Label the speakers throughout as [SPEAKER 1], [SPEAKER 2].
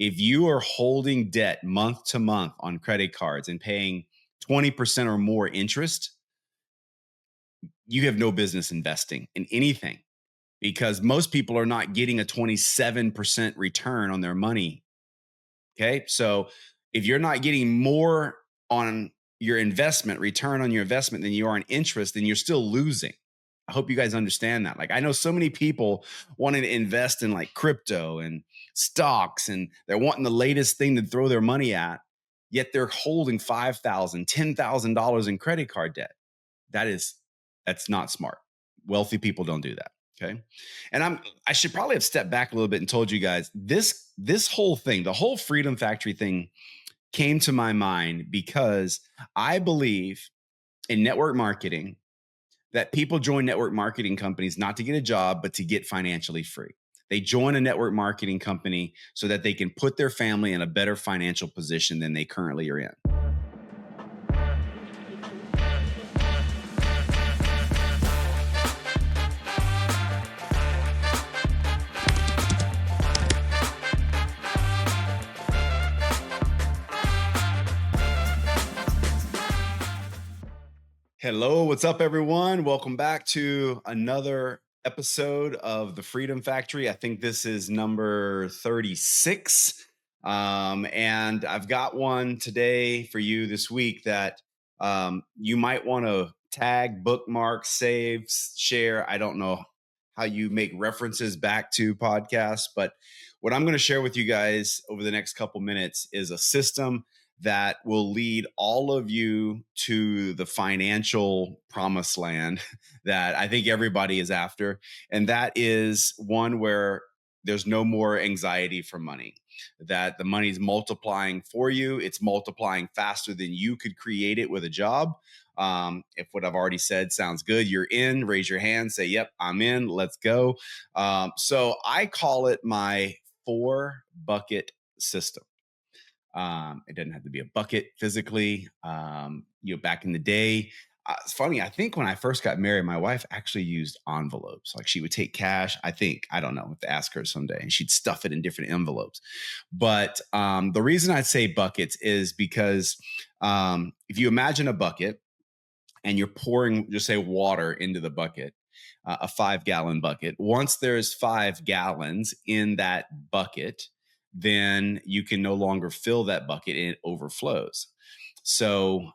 [SPEAKER 1] If you are holding debt month to month on credit cards and paying 20% or more interest, you have no business investing in anything because most people are not getting a 27% return on their money. Okay. So if you're not getting more on your investment, return on your investment than you are on interest, then you're still losing. I hope you guys understand that. Like, I know so many people wanting to invest in like crypto and stocks, and they're wanting the latest thing to throw their money at, yet they're holding $5,000, $10,000 in credit card debt. That is, that's not smart. Wealthy people don't do that. Okay. And I should probably have stepped back a little bit and told you guys this whole thing, the whole Freedom Factory thing came to my mind because I believe in network marketing that people join network marketing companies not to get a job, but to get financially free. They join a network marketing company so that they can put their family in a better financial position than they currently are in. Hello, what's up, everyone? Welcome back to another episode of the Freedom Factory. I think this is number 36. And I've got one today for you this week that you might want to tag, bookmark, save, share. I don't know how you make references back to podcasts, but what I'm going to share with you guys over the next couple minutes is a system that will lead all of you to the financial promised land that I think everybody is after. And that is one where there's no more anxiety for money, that the money's multiplying for you. It's multiplying faster than you could create it with a job. If what I've already said sounds good, you're in, raise your hand, say, yep, I'm in, let's go. So I call it my 4-bucket system. It doesn't have to be a bucket physically. Back in the day, it's funny. I think when I first got married, my wife actually used envelopes. Like, she would take cash. I don't know. I have to ask her someday, and she'd stuff it in different envelopes. But the reason I'd say buckets is because if you imagine a bucket and you're pouring, just say, water into the bucket, a 5-gallon bucket. Once there's 5 gallons in that bucket, then you can no longer fill that bucket and it overflows. So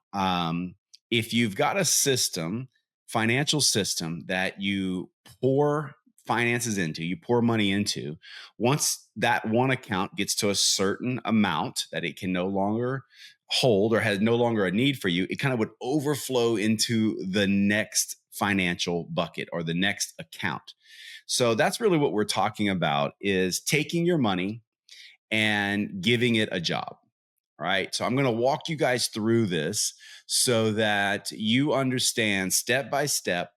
[SPEAKER 1] if you've got a system, financial system that you pour finances into, you pour money into, once that one account gets to a certain amount that it can no longer hold or has no longer a need for you, it kind of would overflow into the next financial bucket or the next account. So that's really what we're talking about, is taking your money and giving it a job. All right. So I'm going to walk you guys through this so that you understand step by step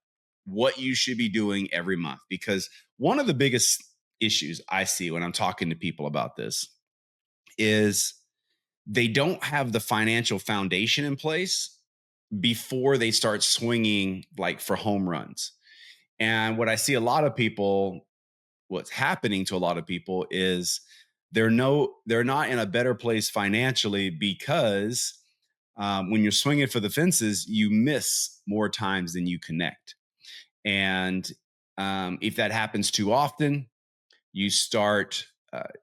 [SPEAKER 1] what you should be doing every month. Because one of the biggest issues I see when I'm talking to people about this is they don't have the financial foundation in place before they start swinging like for home runs. And what I see a lot of people, what's happening to a lot of people is they're not in a better place financially because when you're swinging for the fences, you miss more times than you connect. And if that happens too often, you start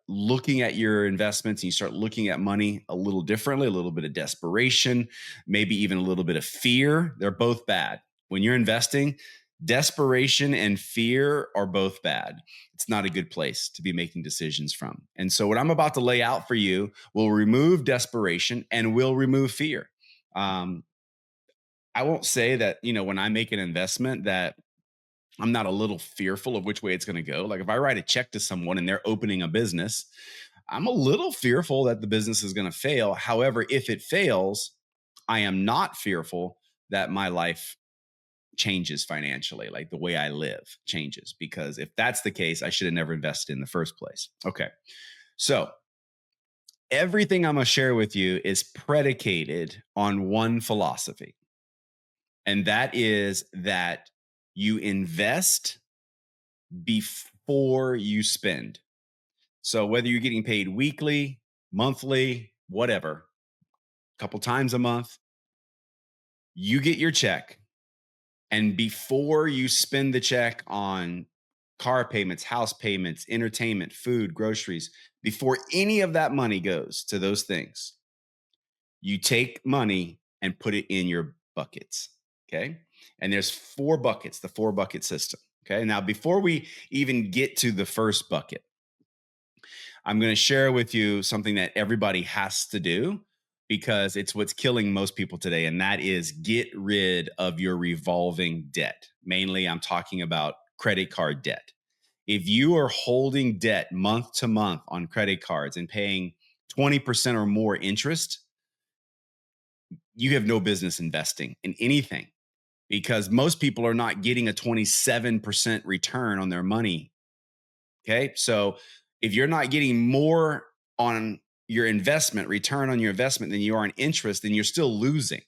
[SPEAKER 1] looking at your investments and you start looking at money a little differently, a little bit of desperation, maybe even a little bit of fear. They're both bad. When you're investing, desperation and fear are both bad. It's not a good place to be making decisions from. And so what I'm about to lay out for you will remove desperation and will remove fear. I won't say that, when I make an investment that I'm not a little fearful of which way it's going to go. Like, if I write a check to someone and they're opening a business, I'm a little fearful that the business is going to fail. However, if it fails, I am not fearful that my life changes financially, like the way I live changes, because if that's the case, I should have never invested in the first place. Okay. So everything I'm going to share with you is predicated on one philosophy. And that is that you invest before you spend. So whether you're getting paid weekly, monthly, whatever, a couple times a month, you get your check. And before you spend the check on car payments, house payments, entertainment, food, groceries, before any of that money goes to those things, you take money and put it in your buckets. Okay. And there's four buckets, the four bucket system. Okay. Now, before we even get to the first bucket, I'm going to share with you something that everybody has to do because it's what's killing most people today. And that is get rid of your revolving debt. Mainly, I'm talking about credit card debt. If you are holding debt month to month on credit cards and paying 20% or more interest, you have no business investing in anything because most people are not getting a 27% return on their money. Okay. So if you're not getting more on your investment, return on your investment than you are on interest, then you're still losing.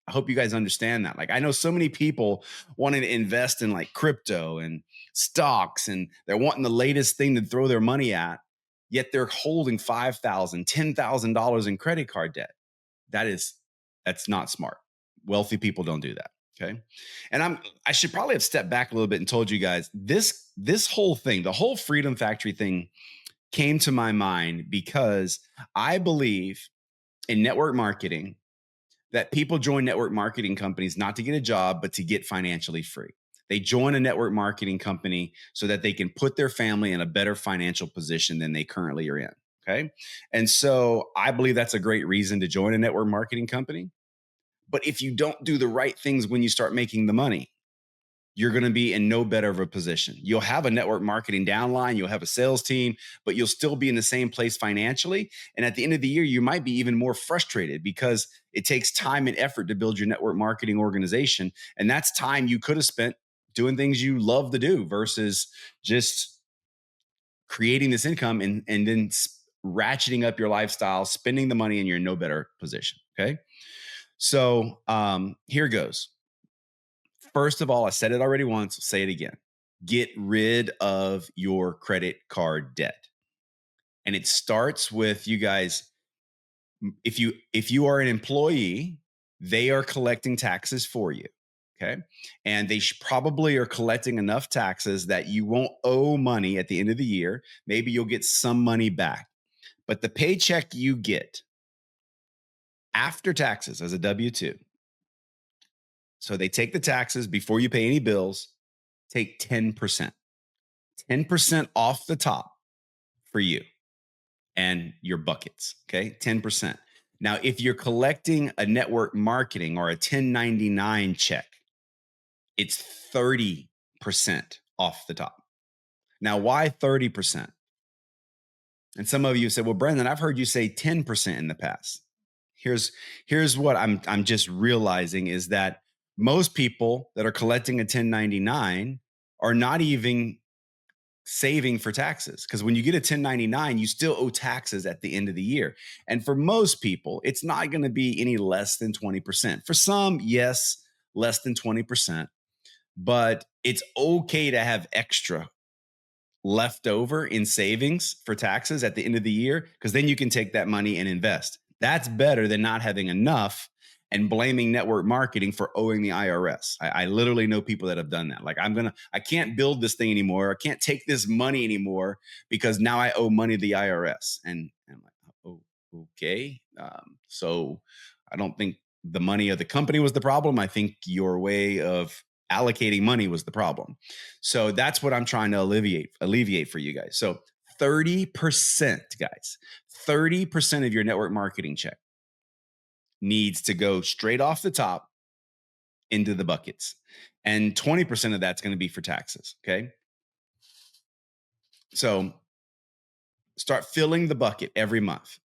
[SPEAKER 1] I hope you guys understand that. Like, I know so many people wanting to invest in like crypto and stocks, and they're wanting the latest thing to throw their money at, yet they're holding $5,000, $10,000 in credit card debt. That's not smart. Wealthy people don't do that. Okay. And I should probably have stepped back a little bit and told you guys this whole thing, the whole Freedom Factory thing came to my mind because I believe in network marketing that people join network marketing companies not to get a job, but to get financially free. They join a network marketing company so that they can put their family in a better financial position than they currently are in. Okay. And so I believe that's a great reason to join a network marketing company. But if you don't do the right things when you start making the money, you're going to be in no better of a position. You'll have a network marketing downline, you'll have a sales team, but you'll still be in the same place financially. And at the end of the year, you might be even more frustrated because it takes time and effort to build your network marketing organization. And that's time you could have spent doing things you love to do versus just creating this income and then ratcheting up your lifestyle, spending the money, and you're in no better position. Okay. So here goes. First of all, I said it already once, I'll say it again. Get rid of your credit card debt. And it starts with you guys. If you are an employee, they are collecting taxes for you. Okay. And they probably are collecting enough taxes that you won't owe money at the end of the year. Maybe you'll get some money back. But the paycheck you get after taxes as a W 2, so they take the taxes before you pay any bills, take 10%. 10% off the top for you and your buckets. Okay. 10%. Now, if you're collecting a network marketing or a 1099 check, it's 30% off the top. Now, why 30%? And some of you said, well, Brendan, I've heard you say 10% in the past. Here's what I'm just realizing is that most people that are collecting a 1099 are not even saving for taxes, because when you get a 1099 you still owe taxes at the end of the year. And for most people it's not going to be any less than 20%. For some, yes, less than 20%, but it's okay to have extra left over in savings for taxes at the end of the year, because then you can take that money and invest. That's better than not having enough and blaming network marketing for owing the IRS. I literally know people that have done that. Like, I can't build this thing anymore. I can't take this money anymore because now I owe money to the IRS. And I'm like, oh, okay. So I don't think the money of the company was the problem. I think your way of allocating money was the problem. So that's what I'm trying to alleviate for you guys. So 30%, guys, 30% of your network marketing check needs to go straight off the top into the buckets. And 20% of that's going to be for taxes. Okay. So start filling the bucket every month.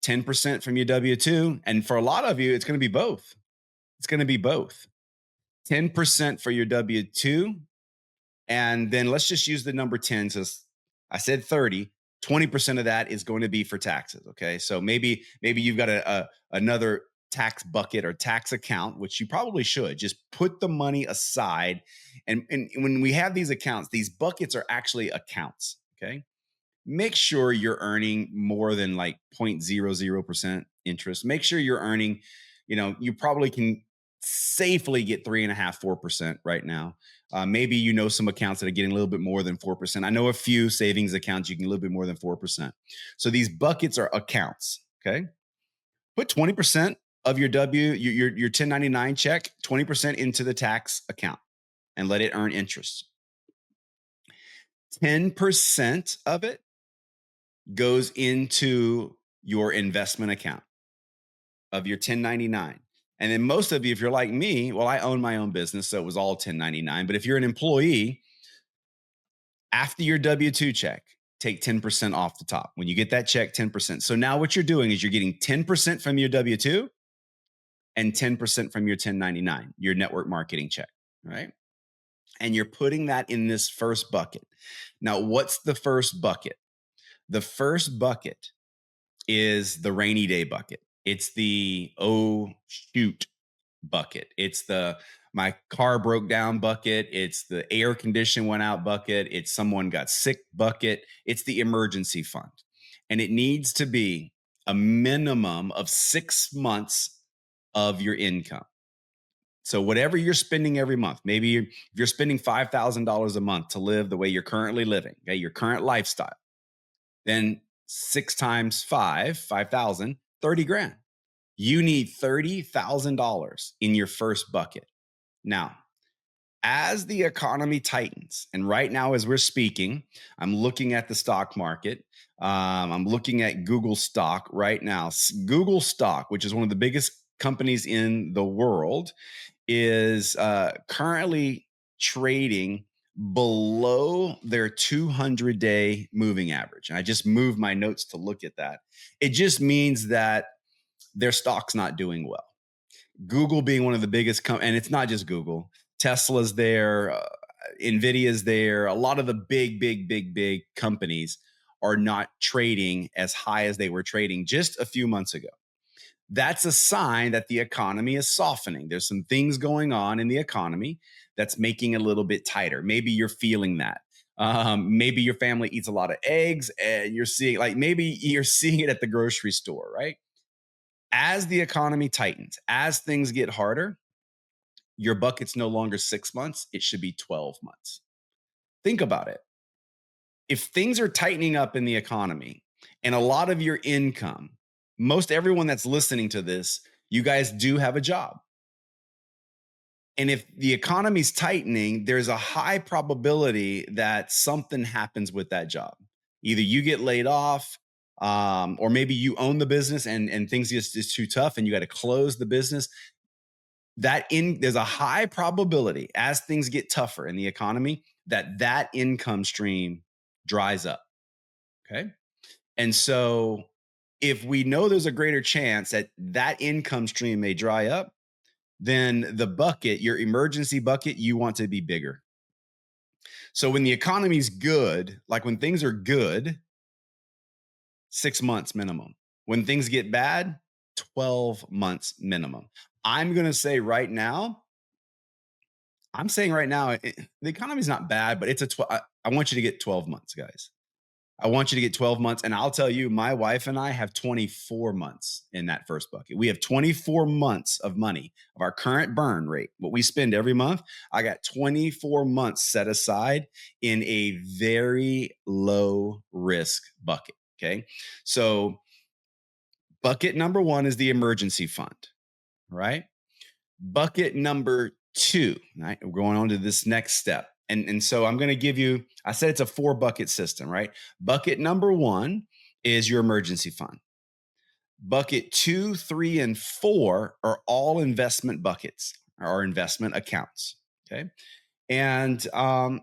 [SPEAKER 1] 10% from your W 2. And for a lot of you, it's going to be both. It's going to be both. 10% for your W 2. And then let's just use the number 10. So I said 30. 20% of that is going to be for taxes. Okay. So maybe you've got another tax bucket or tax account, which you probably should just put the money aside. And when we have these accounts, these buckets are actually accounts. Okay. make sure you're earning more than like 0.00% interest. Make sure you're earning, you probably can safely get 3.5%, 4% right now. Maybe some accounts that are getting a little bit more than 4%. I know a few savings accounts you can a little bit more than 4%. So these buckets are accounts. Okay. Put 20% of your 1099 check, 20% into the tax account and let it earn interest. 10% of it goes into your investment account of your 1099. And then most of you, if you're like me, well, I own my own business, so it was all 1099. But if you're an employee, after your W 2 check, take 10% off the top. When you get that check, 10%. So now what you're doing is you're getting 10% from your W 2 and 10% from your 1099, your network marketing check, right? And you're putting that in this first bucket. Now, what's the first bucket? The first bucket is the rainy day bucket. It's the oh shoot bucket. It's the my car broke down bucket. It's the air condition went out bucket. It's someone got sick bucket. It's the emergency fund. And it needs to be a minimum of 6 months of your income. So whatever you're spending every month, maybe if you're spending $5,000 a month to live the way you're currently living, okay, your current lifestyle, then 5,000, 30 grand. You need $30,000 in your first bucket. Now, as the economy tightens, and right now, as we're speaking, I'm looking at the stock market. I'm looking at Google stock right now. Google stock, which is one of the biggest companies in the world, is currently trading below their 200-day moving average. And I just moved my notes to look at that. It just means that their stock's not doing well. Google being one of the biggest, and it's not just Google, Tesla's there, Nvidia's there. A lot of the big companies are not trading as high as they were trading just a few months ago. That's a sign that the economy is softening. There's some things going on in the economy that's making it a little bit tighter. Maybe you're feeling that. Maybe your family eats a lot of eggs and you're seeing, like, maybe you're seeing it at the grocery store, right? As the economy tightens, as things get harder, your bucket's no longer 6 months, it should be 12 months. Think about it. If things are tightening up in the economy and a lot of your income, most everyone that's listening to this, you guys do have a job. And if the economy's tightening, there's a high probability that something happens with that job. Either you get laid off, or maybe you own the business and things just is too tough and you got to close the business. There's a high probability as things get tougher in the economy that income stream dries up. Okay. And so if we know there's a greater chance that income stream may dry up, then the bucket, your emergency bucket, you want to be bigger. So when the economy's good, like when things are good, 6 months minimum. When things get bad, 12 months minimum. I'm going to say right now, I'm saying right now, the economy's not bad, but I want you to get 12 months, guys. I want you to get 12 months. And I'll tell you, my wife and I have 24 months in that first bucket. We have 24 months of money of our current burn rate, what we spend every month. I got 24 months set aside in a very low risk bucket. Okay. So, bucket number one is the emergency fund, right? Bucket number two, right? We're going on to this next step. And so I'm going to give you, I said it's a 4 bucket system, right? Bucket number one is your emergency fund. Bucket 2, 3, and 4 are all investment buckets or investment accounts. Okay. And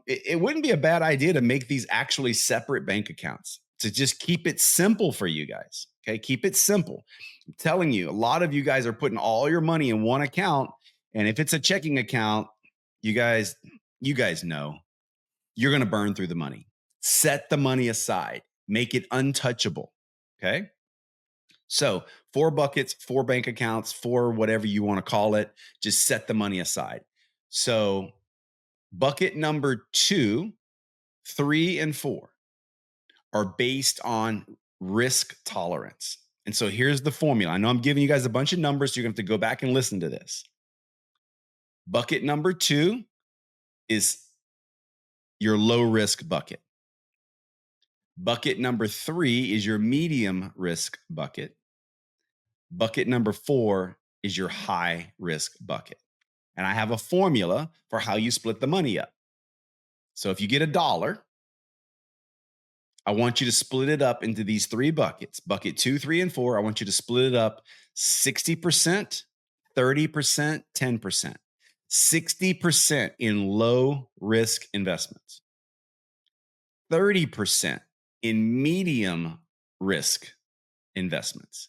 [SPEAKER 1] it wouldn't be a bad idea to make these actually separate bank accounts to just keep it simple for you guys. Okay. Keep it simple. I'm telling you, a lot of you guys are putting all your money in one account. And if it's a checking account, you guys know you're going to burn through the money. Set the money aside, make it untouchable. Okay. So 4 buckets, 4 bank accounts, 4 whatever you want to call it, just set the money aside. So bucket number 2, 3, and 4 are based on risk tolerance. And so here's the formula. I know I'm giving you guys a bunch of numbers, so you're going to have to go back and listen to this. Bucket number two is your low risk bucket. Bucket number three is your medium risk bucket. Bucket number four is your high risk bucket. And I have a formula for how you split the money up. So if you get $1, I want you to split it up into these three buckets. Bucket 2, 3, and 4. I want you to split it up 60%, 30%, 10%. 60% in low risk investments, 30% in medium risk investments,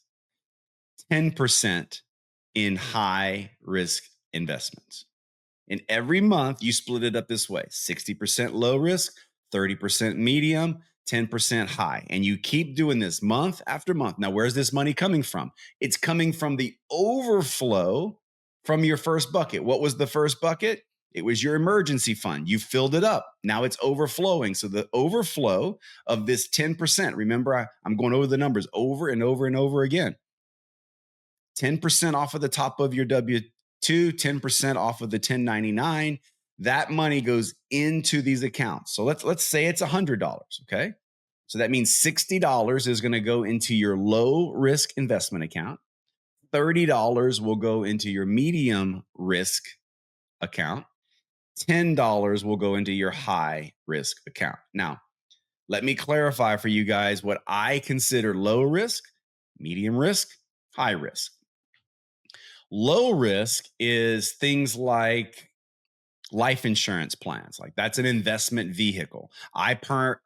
[SPEAKER 1] 10% in high risk investments. And every month you split it up this way: 60% low risk, 30% medium, 10% high. And you keep doing this month after month. Now, where's this money coming from? It's coming from the overflow from your first bucket. What was the first bucket? It was your emergency fund. You filled it up. Now it's overflowing. So the overflow of this 10%, remember, I'm going over the numbers over and over and over again. 10% off of the top of your W-2, 10% off of the 1099. That money goes into these accounts. So let's say it's $100, okay? So that means $60 is going to go into your low risk investment account. $30 will go into your medium risk account. $10 will go into your high risk account. Now, let me clarify for you guys what I consider low risk, medium risk, high risk. Low risk is things like life insurance plans. Like, that's an investment vehicle. I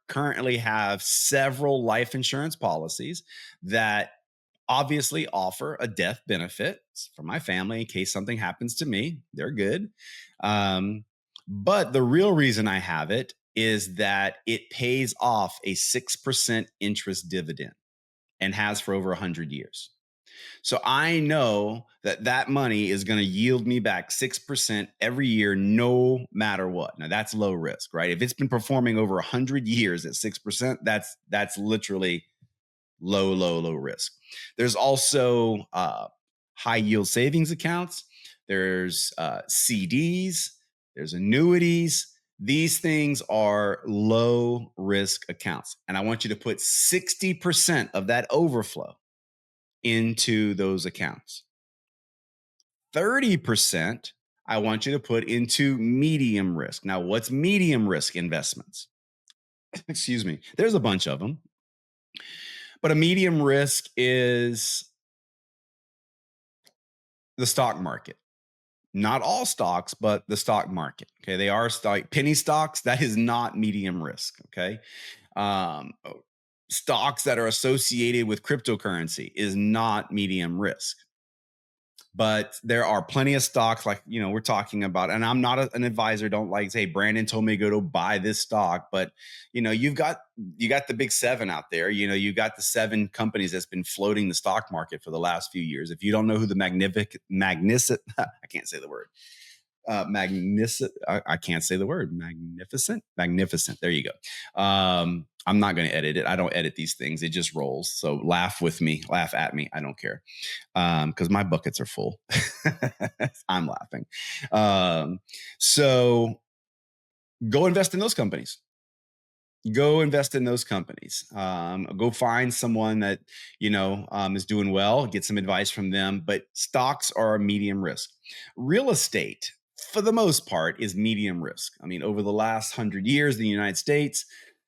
[SPEAKER 1] currently have several life insurance policies that obviously offer a death benefit for my family in case something happens to me. They're good. But the real reason I have it is that it pays off a 6% interest dividend and has for over 100 years. So I know that that money is going to yield me back 6% every year, no matter what. Now that's low risk, right? If it's been performing over 100 years at 6%, that's literally low risk. There's also high yield savings accounts. There's CDs. There's annuities. These things are low risk accounts. And I want you to put 60% of that overflow into those accounts. 30% I want you to put into medium risk. Now, what's medium risk investments? Excuse me. There's a bunch of them. But a medium risk is the stock market. Not all stocks, but the stock market. Okay. They are penny stocks. That is not medium risk. Okay. Stocks that are associated with cryptocurrency is not medium risk. But there are plenty of stocks like, we're talking about, and I'm not an advisor. Don't like say, Brandon told me to go to buy this stock, but you've got the big seven out there. You've got the 7 companies that's been floating the stock market for the last few years. If you don't know who the magnificent, I can't say the word. I can't say the word. Magnificent. There you go. I'm not going to edit it. I don't edit these things. It just rolls. So laugh with me, laugh at me. I don't care. Because my buckets are full. I'm laughing. So go invest in those companies. Go invest in those companies. Go find someone that, is doing well, get some advice from them. But stocks are medium risk. Real estate, for the most part, is medium risk. I mean, over the last 100 years in the United States,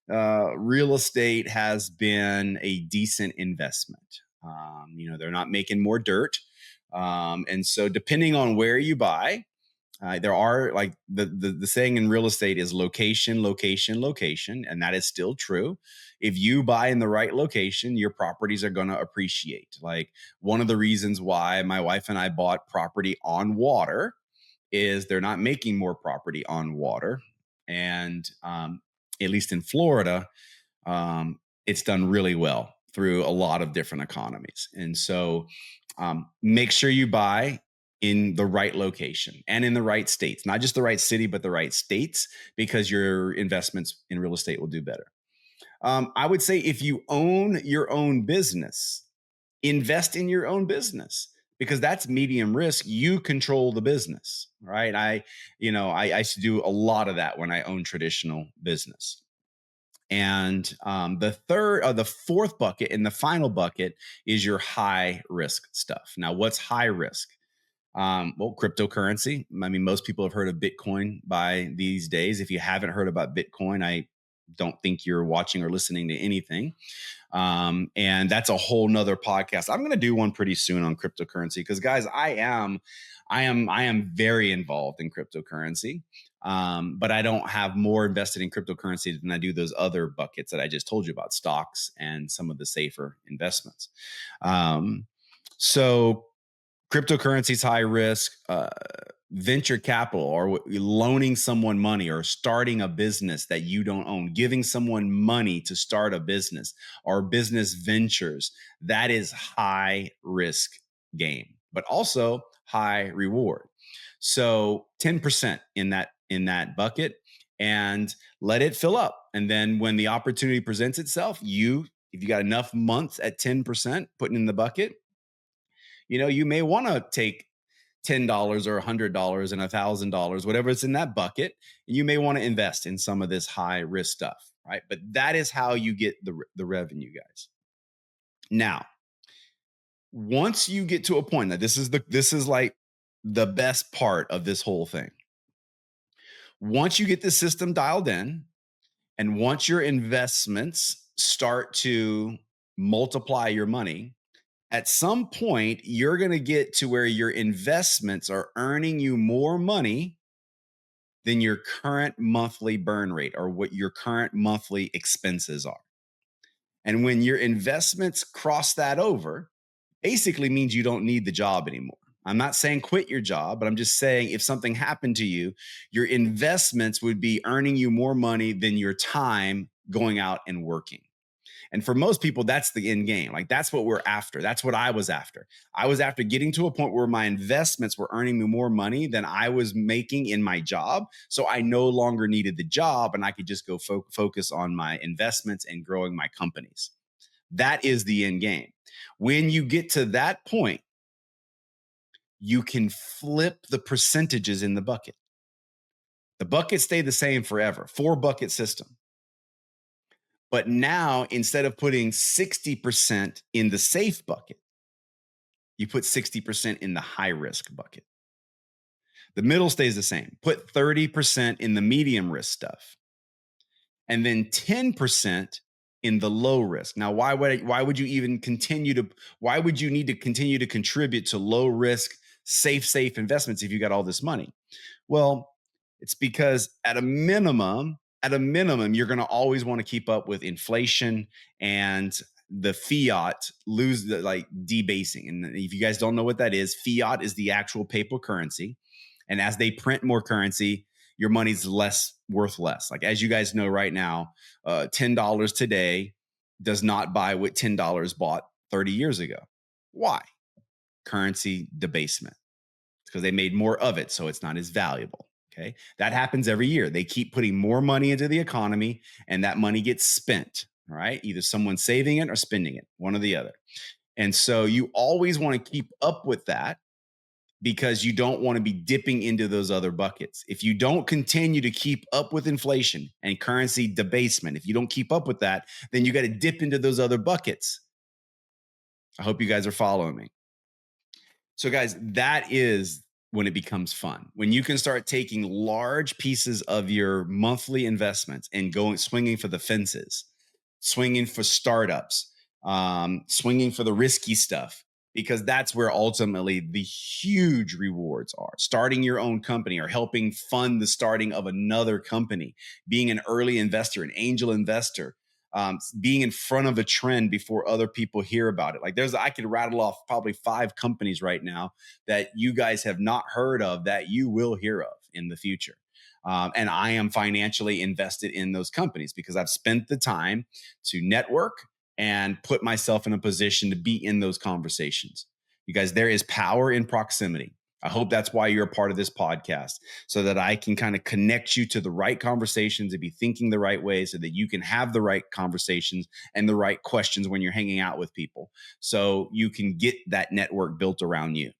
[SPEAKER 1] real estate has been a decent investment. They're not making more dirt. And so depending on where you buy, there are, like, the saying in real estate is location, and that is still true. If you buy in the right location, your properties are going to appreciate. Like, one of the reasons why my wife and I bought property on water is they're not making more property on water. And at least in Florida, it's done really well through a lot of different economies. And so make sure you buy in the right location and in the right states, not just the right city, but the right states, because your investments in real estate will do better. I would say if you own your own business, invest in your own business because that's medium risk. You control the business, right? I used to do a lot of that when I owned traditional business. And the fourth bucket and the final bucket is your high risk stuff. Now, what's high risk? Well, cryptocurrency. I mean, most people have heard of Bitcoin by these days. If you haven't heard about Bitcoin, I don't think you're watching or listening to anything. And that's a whole nother podcast. I'm going to do one pretty soon on cryptocurrency because, guys, I am very involved in cryptocurrency. But I don't have more invested in cryptocurrency than I do those other buckets that I just told you about, stocks and some of the safer investments. So cryptocurrency is high risk. Venture capital or loaning someone money or starting a business that you don't own, giving someone money to start a business or business ventures, that is high risk game, but also high reward. So 10% in that bucket and let it fill up. And then when the opportunity presents itself, if you got enough months at 10% putting in the bucket, you may want to take $10 or $100 and $1,000, whatever it's in that bucket, and you may want to invest in some of this high risk stuff, right? But that is how you get the revenue, guys. Now, once you get to a point, now this is like the best part of this whole thing. Once you get the system dialed in, and once your investments start to multiply your money, at some point, you're going to get to where your investments are earning you more money than your current monthly burn rate or what your current monthly expenses are. And when your investments cross that over, basically means you don't need the job anymore. I'm not saying quit your job, but I'm just saying if something happened to you, your investments would be earning you more money than your time going out and working. And for most people, that's the end game. Like that's what we're after. That's what I was after. I was after getting to a point where my investments were earning me more money than I was making in my job. So I no longer needed the job and I could just go focus on my investments and growing my companies. That is the end game. When you get to that point, you can flip the percentages in the bucket. The buckets stay the same forever, 4 bucket system. But now, instead of putting 60% in the safe bucket, you put 60% in the high risk bucket. The middle stays the same. Put 30% in the medium risk stuff, and then 10% in the low risk. Now, why would you even why would you need to continue to contribute to low risk, safe investments if you got all this money? Well, it's because at a minimum, you're going to always want to keep up with inflation and the fiat like debasing. And if you guys don't know what that is, fiat is the actual paper currency. And as they print more currency, your money's worth less. Like as you guys know right now, $10 today does not buy what $10 bought 30 years ago. Why? Currency debasement. Because they made more of it, so it's not as valuable. Okay. That happens every year. They keep putting more money into the economy and that money gets spent. All right. Either someone's saving it or spending it, one or the other. And so you always want to keep up with that because you don't want to be dipping into those other buckets. If you don't continue to keep up with inflation and currency debasement, if you don't keep up with that, then you got to dip into those other buckets. I hope you guys are following me. So, guys, that is when it becomes fun. When you can start taking large pieces of your monthly investments and swinging for the fences, swinging for startups, swinging for the risky stuff, because that's where ultimately the huge rewards are. Starting your own company or helping fund the starting of another company, being an early investor, an angel investor, being in front of a trend before other people hear about it. Like I could rattle off probably 5 companies right now that you guys have not heard of that you will hear of in the future. And I am financially invested in those companies because I've spent the time to network and put myself in a position to be in those conversations. You guys, there is power in proximity. I hope that's why you're a part of this podcast, so that I can kind of connect you to the right conversations and be thinking the right way so that you can have the right conversations and the right questions when you're hanging out with people. So you can get that network built around you.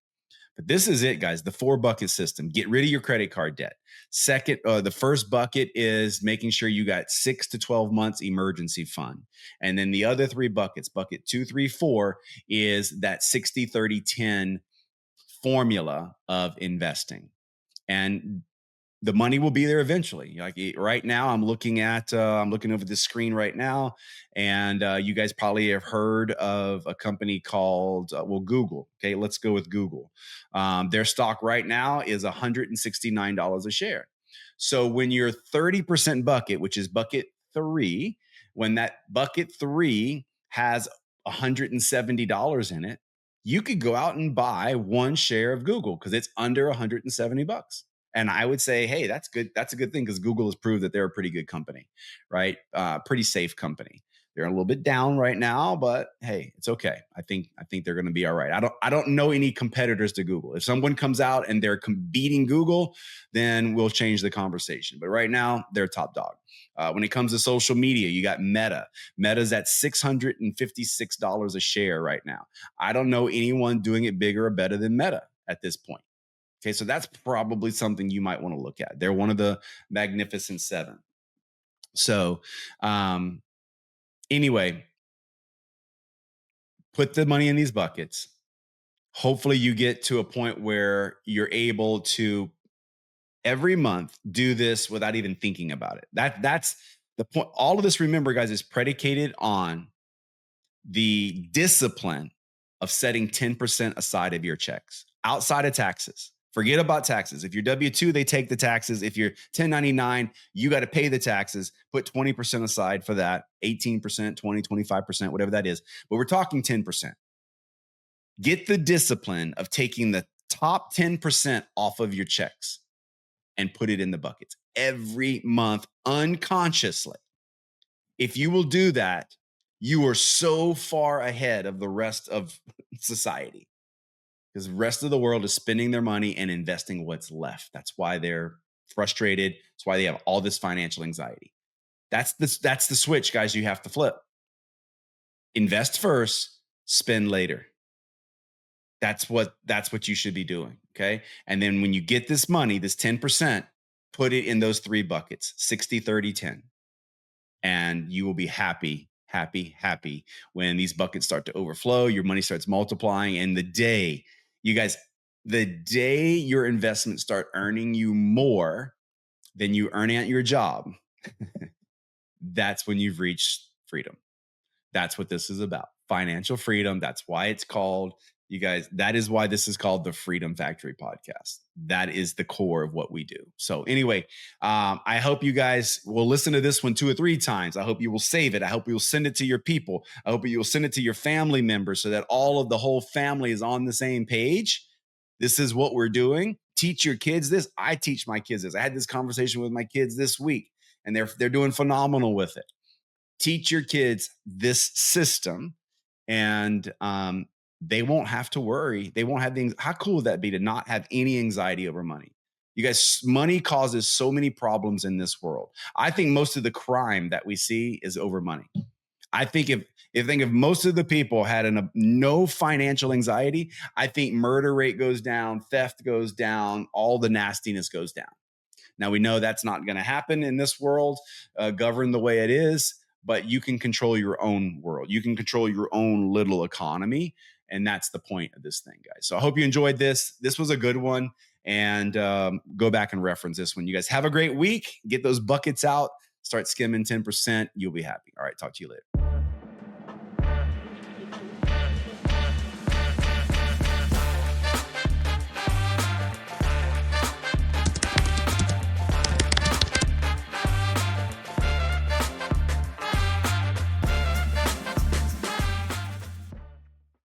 [SPEAKER 1] But this is it, guys. The 4 bucket system. Get rid of your credit card debt. Second, the first bucket is making sure you got 6 to 12 months emergency fund. And then the other 3 buckets, bucket 2, 3, 4, is that 60, 30, 10 formula of investing. And the money will be there eventually. Like right now, I'm looking over the screen right now, and you guys probably have heard of a company called Google. Okay, let's go with Google. Their stock right now is $169 a share. So when your 30% bucket, which is bucket 3, when that bucket 3 has $170 in it, you could go out and buy 1 share of Google because it's under $170. And I would say, hey, that's good. That's a good thing because Google has proved that they're a pretty good company, right? Pretty safe company. They're a little bit down right now, but hey, it's okay. I think they're going to be all right. I don't know any competitors to Google. If someone comes out and they're beating Google, then we'll change the conversation. But right now, they're top dog. When it comes to social media, you got Meta. Meta's at $656 a share right now. I don't know anyone doing it bigger or better than Meta at this point. Okay, so that's probably something you might want to look at. They're one of the Magnificent Seven. So, anyway, put the money in these buckets. Hopefully, you get to a point where you're able to every month do this without even thinking about it. That's the point. All of this, remember, guys, is predicated on the discipline of setting 10% aside of your checks outside of taxes. Forget about taxes. If you're W-2, they take the taxes. If you're 1099, you got to pay the taxes. Put 20% aside for that, 18%, 20, 25%, whatever that is. But we're talking 10%. Get the discipline of taking the top 10% off of your checks and put it in the buckets every month unconsciously. If you will do that, you are so far ahead of the rest of society because the rest of the world is spending their money and investing what's left. That's why they're frustrated. That's why they have all this financial anxiety. That's the switch, guys, you have to flip. Invest first, spend later. That's what you should be doing, okay? And then when you get this money, this 10%, put it in those 3 buckets, 60, 30, 10. And you will be happy, happy, happy when these buckets start to overflow, your money starts multiplying. And the day your investments start earning you more than you earn at your job, that's when you've reached freedom. That's what this is about. Financial freedom. That's why it's called, you guys, that is why this is called the Freedom Factory podcast. That is the core of what we do. So anyway, I hope you guys will listen to this one 2 or 3 times. I hope you will save it. I hope you will send it to your people. I hope you will send it to your family members so that all of the whole family is on the same page. This is what we're doing. Teach your kids this. I teach my kids this. I had this conversation with my kids this week, and they're doing phenomenal with it. Teach your kids this system, and they won't have to worry. They won't have things. How cool would that be to not have any anxiety over money? You guys, money causes so many problems in this world. I think most of the crime that we see is over money. I think if most of the people had no financial anxiety, I think murder rate goes down, theft goes down, all the nastiness goes down. Now we know that's not going to happen in this world, governed the way it is, but you can control your own world. You can control your own little economy. And that's the point of this thing, guys. So I hope you enjoyed this. This was a good one. And go back and reference this one. You guys have a great week. Get those buckets out. Start skimming 10%. You'll be happy. All right. Talk to you later.